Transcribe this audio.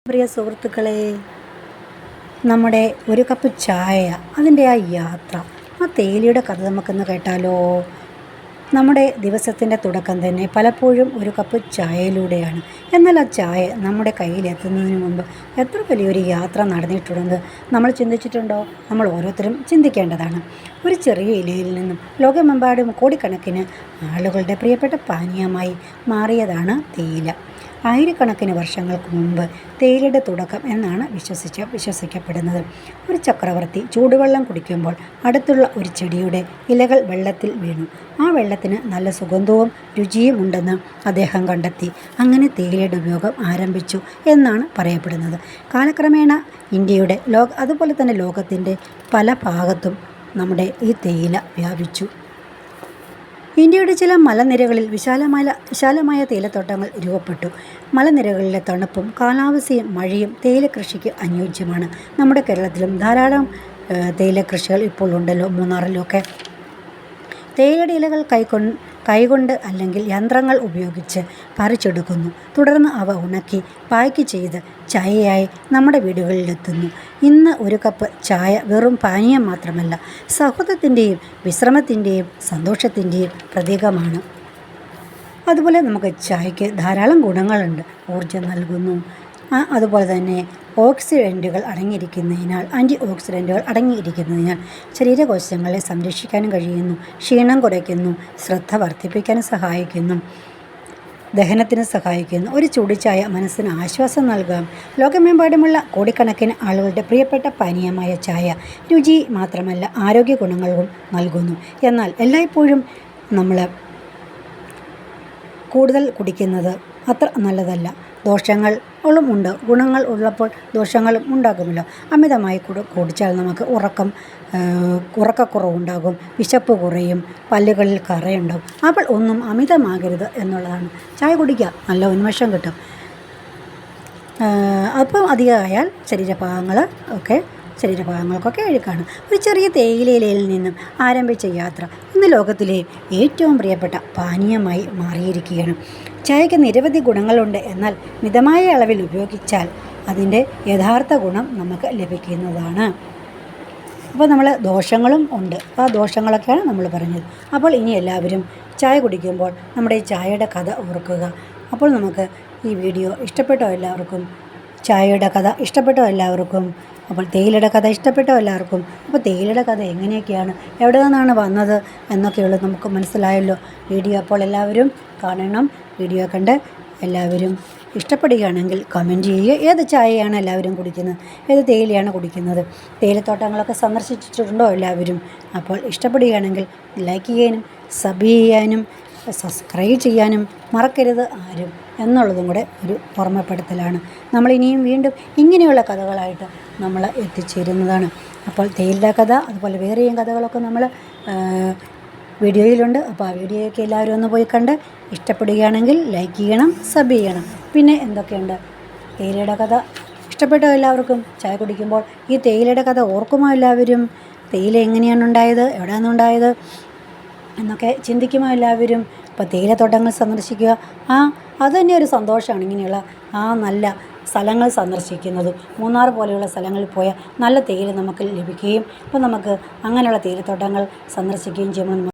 പ്രിയ സുഹൃത്തുക്കളെ, നമ്മുടെ ഒരു കപ്പ് ചായ, അതിൻ്റെ ആ യാത്ര, ആ തേയിലയുടെ കഥ നമുക്കൊന്ന് കേട്ടാലോ? നമ്മുടെ ദിവസത്തിൻ്റെ തുടക്കം തന്നെ പലപ്പോഴും ഒരു കപ്പ് ചായയിലൂടെയാണ്. എന്നാൽ ആ ചായ നമ്മുടെ കയ്യിലെത്തുന്നതിന് മുമ്പ് എത്ര വലിയൊരു യാത്ര നടന്നിട്ടുണ്ടെന്ന് നമ്മൾ ചിന്തിച്ചിട്ടുണ്ടോ? നമ്മൾ ഓരോരുത്തരും ചിന്തിക്കേണ്ടതാണ്. ഒരു ചെറിയ ഇലയിൽ നിന്നും ലോകമെമ്പാടും കോടിക്കണക്കിന് ആളുകളുടെ പ്രിയപ്പെട്ട പാനീയമായി മാറിയതാണ് തേയില. ആയിരക്കണക്കിന് വർഷങ്ങൾക്ക് മുമ്പ് തേയിലയുടെ തുടക്കം എന്നാണ് വിശ്വസിക്കപ്പെടുന്നത്. ഒരു ചക്രവർത്തി ചൂടുവെള്ളം കുടിക്കുമ്പോൾ അടുത്തുള്ള ഒരു ചെടിയുടെ ഇലകൾ വെള്ളത്തിൽ വീണു. ആ വെള്ളത്തിന് നല്ല സുഗന്ധവും രുചിയും ഉണ്ടെന്ന് അദ്ദേഹം കണ്ടെത്തി. അങ്ങനെ തേയിലയുടെ ഉപയോഗം ആരംഭിച്ചു എന്നാണ് പറയപ്പെടുന്നത്. കാലക്രമേണ ഇന്ത്യയുടെ അതുപോലെ തന്നെ ലോകത്തിൻ്റെ പല ഭാഗത്തും നമ്മുടെ ഈ തേയില വ്യാപിച്ചു. ഇന്ത്യയുടെ ചില മലനിരകളിൽ വിശാലമായ തേയിലത്തോട്ടങ്ങൾ രൂപപ്പെട്ടു. മലനിരകളിലെ തണുപ്പും കാലാവസ്ഥയും മഴയും തേയില കൃഷിക്ക് അനുയോജ്യമാണ്. നമ്മുടെ കേരളത്തിലും ധാരാളം തേയില കൃഷികൾ ഇപ്പോൾ ഉണ്ടല്ലോ. മൂന്നാറിലൊക്കെ തേയിലയുടെ ഇലകൾ കൈകൊണ്ട് അല്ലെങ്കിൽ യന്ത്രങ്ങൾ ഉപയോഗിച്ച് പറിച്ചെടുക്കുന്നു. തുടർന്ന് അവ ഉണക്കി പായ്ക്ക് ചെയ്ത് ചായയായി നമ്മുടെ വീടുകളിലെത്തുന്നു. ഇന്ന് ഒരു കപ്പ് ചായ വെറും പാനീയം മാത്രമല്ല, സൗഹൃദത്തിൻ്റെയും വിശ്രമത്തിൻ്റെയും സന്തോഷത്തിൻ്റെയും പ്രതീകമാണ്. അതുപോലെ നമുക്ക് ചായയ്ക്ക് ധാരാളം ഗുണങ്ങളുണ്ട്. ഊർജ്ജം നൽകുന്നു, അതുപോലെ തന്നെ ആൻറ്റി ഓക്സിഡൻറ്റുകൾ അടങ്ങിയിരിക്കുന്നതിനാൽ ശരീരകോശങ്ങളെ സംരക്ഷിക്കാനും കഴിയുന്നു. ക്ഷീണം കുറയ്ക്കുന്നു, ശ്രദ്ധ വർദ്ധിപ്പിക്കാനും സഹായിക്കുന്നു, ദഹനത്തിന് സഹായിക്കുന്നു. ഒരു ചൂടുചായ മനസ്സിന് ആശ്വാസം നൽകാം. ലോകമെമ്പാടുമുള്ള കോടിക്കണക്കിന് ആളുകളുടെ പ്രിയപ്പെട്ട പാനീയമായ ചായ രുചി മാത്രമല്ല, ആരോഗ്യ ഗുണങ്ങളും നൽകുന്നു. എന്നാൽ എല്ലായ്പ്പോഴും നമ്മൾ കൂടുതൽ കുടിക്കുന്നത് അത്ര നല്ലതല്ല. ദോഷങ്ങളും ഉണ്ട്. ഗുണങ്ങൾ ഉള്ളപ്പോൾ ദോഷങ്ങളും ഉണ്ടാകുമല്ലോ. അമിതമായി കുടിച്ചാൽ നമുക്ക് ഉറക്കക്കുറവുണ്ടാകും, വിശപ്പ് കുറയും, പല്ലുകളിൽ കറയുണ്ടാകും. അപ്പോൾ ഒന്നും അമിതമാകരുത് എന്നുള്ളതാണ്. ചായ കുടിക്കുക, നല്ല ഉന്മേഷം കിട്ടും. അപ്പം അധികമായാൽ ശരീരഭാഗങ്ങൾക്കൊക്കെ അഴുക്കാണ്. ഒരു ചെറിയ തേയിലയിൽ നിന്നും ആരംഭിച്ച യാത്ര ഇന്ന് ലോകത്തിലെ ഏറ്റവും പ്രിയപ്പെട്ട പാനീയമായി മാറിയിരിക്കുകയാണ്. ചായയ്ക്ക് നിരവധി ഗുണങ്ങളുണ്ട്. എന്നാൽ മിതമായ അളവിൽ ഉപയോഗിച്ചാൽ അതിൻ്റെ യഥാർത്ഥ ഗുണം നമുക്ക് ലഭിക്കുന്നതാണ്. അപ്പോൾ നമ്മൾ ദോഷങ്ങളും ഉണ്ട്. ആ ദോഷങ്ങളൊക്കെയാണ് നമ്മൾ പറഞ്ഞത്. അപ്പോൾ ഇനി എല്ലാവരും ചായ കുടിക്കുമ്പോൾ നമ്മുടെ ഈ ചായയുടെ കഥ ഓർക്കുക. അപ്പോൾ നമുക്ക് ഈ വീഡിയോ ഇഷ്ടപ്പെട്ടോ എല്ലാവർക്കും? ചായയുടെ കഥ ഇഷ്ടപ്പെട്ടോ എല്ലാവർക്കും? അപ്പോൾ തേയിലയുടെ കഥ ഇഷ്ടപ്പെട്ടോ എല്ലാവർക്കും? അപ്പോൾ തേയിലയുടെ കഥ എങ്ങനെയൊക്കെയാണ്, എവിടെ നിന്നാണ് വന്നത് എന്നൊക്കെയുള്ളത് നമുക്ക് മനസ്സിലായല്ലോ. വീഡിയോ അപ്പോൾ എല്ലാവരും കാണണം. വീഡിയോ കണ്ട് എല്ലാവരും ഇഷ്ടപ്പെടുകയാണെങ്കിൽ കമൻറ്റ് ചെയ്യുക. ഏത് ചായയാണ് എല്ലാവരും കുടിക്കുന്നത്, ഏത് തേയിലയാണ് കുടിക്കുന്നത്? തേയിലത്തോട്ടങ്ങളൊക്കെ സന്ദർശിച്ചിട്ടുണ്ടോ എല്ലാവരും? അപ്പോൾ ഇഷ്ടപ്പെടുകയാണെങ്കിൽ ലൈക്ക് ചെയ്യാനും സബ് ചെയ്യാനും സബ്സ്ക്രൈബ് ചെയ്യാനും മറക്കരുത് ആരും എന്നുള്ളതും കൂടെ ഒരു ഓർമ്മപ്പെടുത്തലാണ്. നമ്മളിനിയും വീണ്ടും ഇങ്ങനെയുള്ള കഥകളായിട്ട് നമ്മൾ എത്തിച്ചേരുന്നതാണ്. അപ്പോൾ തേയിലയുടെ കഥ, അതുപോലെ വേറെയും കഥകളൊക്കെ നമ്മൾ വീഡിയോയിലുണ്ട്. അപ്പോൾ ആ വീഡിയോയൊക്കെ എല്ലാവരും ഒന്ന് പോയി കണ്ട് ഇഷ്ടപ്പെടുകയാണെങ്കിൽ ലൈക്ക് ചെയ്യണം, സബ് ചെയ്യണം. പിന്നെ എന്തൊക്കെയുണ്ട്? തേയിലയുടെ കഥ ഇഷ്ടപ്പെട്ടോ എല്ലാവർക്കും? ചായ കുടിക്കുമ്പോൾ ഈ തേയിലയുടെ കഥ ഓർക്കുമോ എല്ലാവരും? തേയില എങ്ങനെയാണ് ഉണ്ടായത്, എവിടെയാണ് ഉണ്ടായത് എന്നൊക്കെ ചിന്തിക്കുമോ എല്ലാവരും? ഇപ്പോൾ തേയിലത്തോട്ടങ്ങൾ സന്ദർശിക്കുക, അത് തന്നെ ഒരു സന്തോഷമാണ്. ഇങ്ങനെയുള്ള നല്ല സ്ഥലങ്ങൾ സന്ദർശിക്കുന്നത്. മൂന്നാർ പോലെയുള്ള സ്ഥലങ്ങളിൽ പോയാൽ നല്ല തേയില നമുക്ക് ലഭിക്കുകയും അപ്പോൾ നമുക്ക് അങ്ങനെയുള്ള തേയിലത്തോട്ടങ്ങൾ സന്ദർശിക്കുകയും ചെയ്യുമ്പോൾ